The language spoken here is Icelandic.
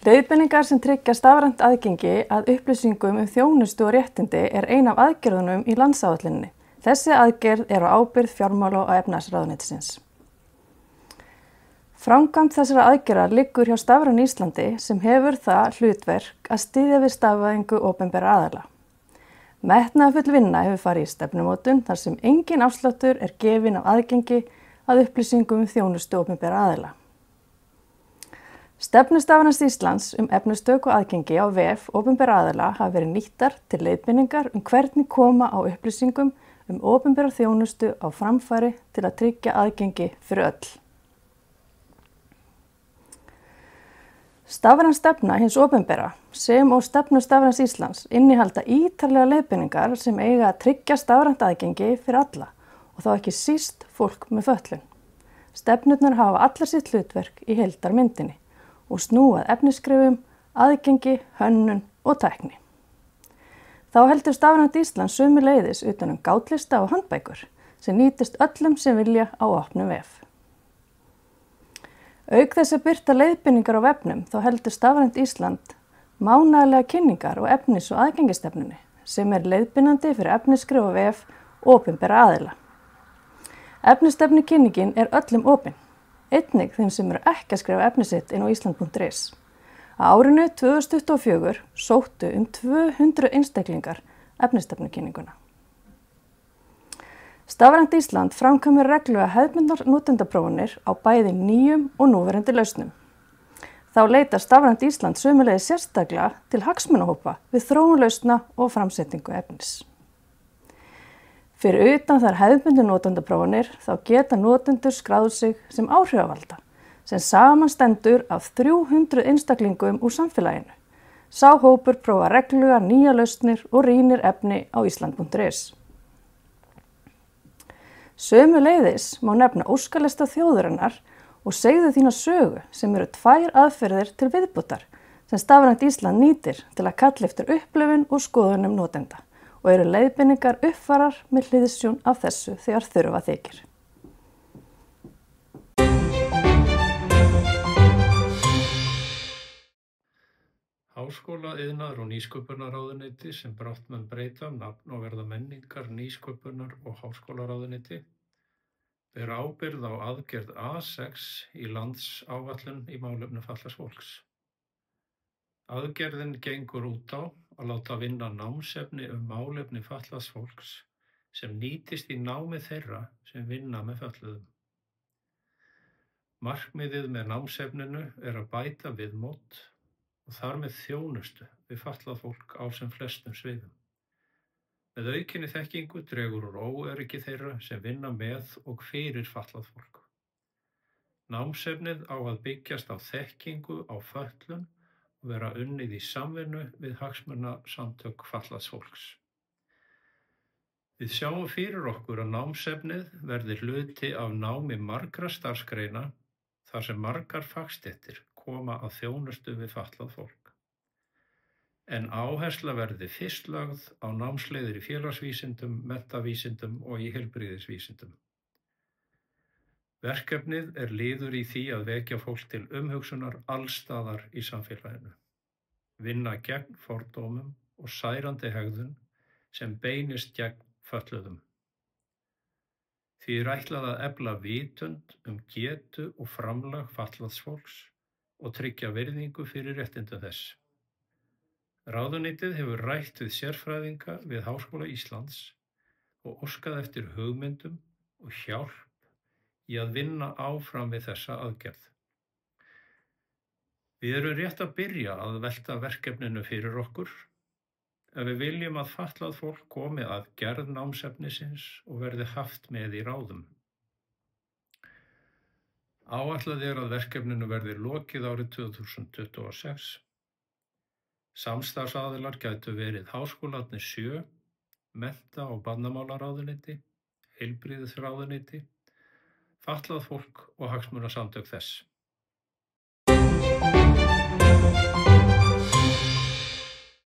Leiðbeiningar sem tryggja stafrænt aðgengi að upplýsingum þjónustu og réttindi ein af aðgerðunum í landsáætluninni. Þessi aðgerð á ábyrgð fjármála- og efnahagsráðuneytisins. Framkvæmd þessara aðgerða liggur hjá Stafræn Íslandi sem hefur það hlutverk að styðja við stafvæðingu opinberra aðila. Metnaðarfull vinna hefur farið í stefnumótun þar sem engin afsláttur gefinn af aðgengi að upplýsingum þjónustu opinberra aðila. Stefnur Stafræns Íslands efnistök og aðgengi á vef opinberra aðila hafa verið nýttar til leiðbeiningar hvernig koma á upplýsingum opinberra þjónustu á framfæri til að tryggja aðgengi fyrir öll. Stafræn stefna hins opinbera sem og stefnur Stafræns Íslands innihalda ítarlega leiðbeiningar sem eiga að tryggja stafrænt aðgengi fyrir alla og þá ekki síst fólk með fötlun. Stefnurnar hafa allar sitt hlutverk í heildarmyndinni og snúað efniskrifum, aðgengi, hönnun og tækni. Þá heldur Stafrænt Íslands sömuleiðis utan gátlista og handbækur sem nýtist öllum sem vilja á opnum vef. Auk þess að birta leiðbeiningar á vefnum þá heldur Stafrænt Ísland mánaðarlega kynningar og efnis- og aðgengistefnunni sem leiðbeinandi fyrir efnisskrif á vef opinberra aðila. Efnisstefnukynningin öllum opin, einnig þeim sem ekki að skrifa efni sitt inn á island.is. Á árinu 2024 sóttu 200 einstaklingar efnisstefnukynninguna. Stafrænt Ísland framkvæmir reglulega hefðbundnar notendaprófanir á bæði nýjum og núverandi lausnum. Þá leitar Stafrænt Ísland sömuleiðis sérstaklega til hagsmunahópa við þróun lausna og framsetningu efnis. Fyrir utan þær hefðbundnu notendaprófanir þá geta notendur skráð sig sem áhrifavalda sem samanstendur af 300 einstaklingum úr samfélaginu. Sá hópur prófar reglulega nýja lausnir og rýnir efni á island.is. Sömuleiðis má nefna óskalista þjóðarinnar og segðu þína sögu sem 2 aðferðir til viðbótar sem Stafrænt Ísland nýtir til að kalla eftir upplifun og skoðunum notenda og leiðbeiningar uppfærar með hliðsjón af þessu þegar þurfa þykir. Háskóla-, iðnaðar- og nýsköpunarráðuneyti sem brátt mun breyta nafn og verða menningar-, nýsköpunar- og háskólaráðuneyti ber ábyrgð á aðgerð A6 í landsáætlun í málefnum fatlaðs fólks. Aðgerðin gengur út á að láta vinna námsefni málefni fatlaðs fólks sem nýtist í námi þeirra sem vinna með fötluðum. Markmiðið með námsefninu að bæta viðmót og þar með þjónustu við fatlað fólk á sem flestum sviðum. Með aukinni þekkingu dregur úr óöryggi þeirra sem vinna með og fyrir fatlað fólk. Námsefnið á að byggjast á þekkingu á fötlun og vera unnið í samvinnu við hagsmunasamtök fatlaðs fólks. Við sjáum fyrir okkur að námsefnið verði hluti af námi margra starfsgreina þar sem margar fagstéttir koma að þjónustu við fatlað fólk. En áhersla verði fyrst lögð á námsleiðir í félagsvísindum, menntavísindum og í heilbrigðisvísindum. Verkefnið liður í því að vekja fólk til umhugsunar allstaðar í samfélaginu. Vinna gegn fordómum og særandi hegðun sem beinist gegn fötluðum. Því ætlað að efla vitund getu og framlag fatlaðs fólks og tryggja virðingu fyrir réttindum þess. Ráðuneytið hefur rætt við sérfræðinga við Háskóla Íslands og óskað eftir hugmyndum og hjálp í að vinna áfram við þessa aðgerð. Við erum rétt að byrja að velta verkefninu fyrir okkur ef við viljum að fatlað fólk komi að gerð námsefnisins og verði haft með í ráðum. Áætlað að verkefninu verði lokið árið 2026. Samstarfsaðilar gætu verið háskólarnir 7, mennta- og barnamálaráðuneyti, heilbrigðisráðuneyti, fatlað fólk og hagsmunasamtök þess.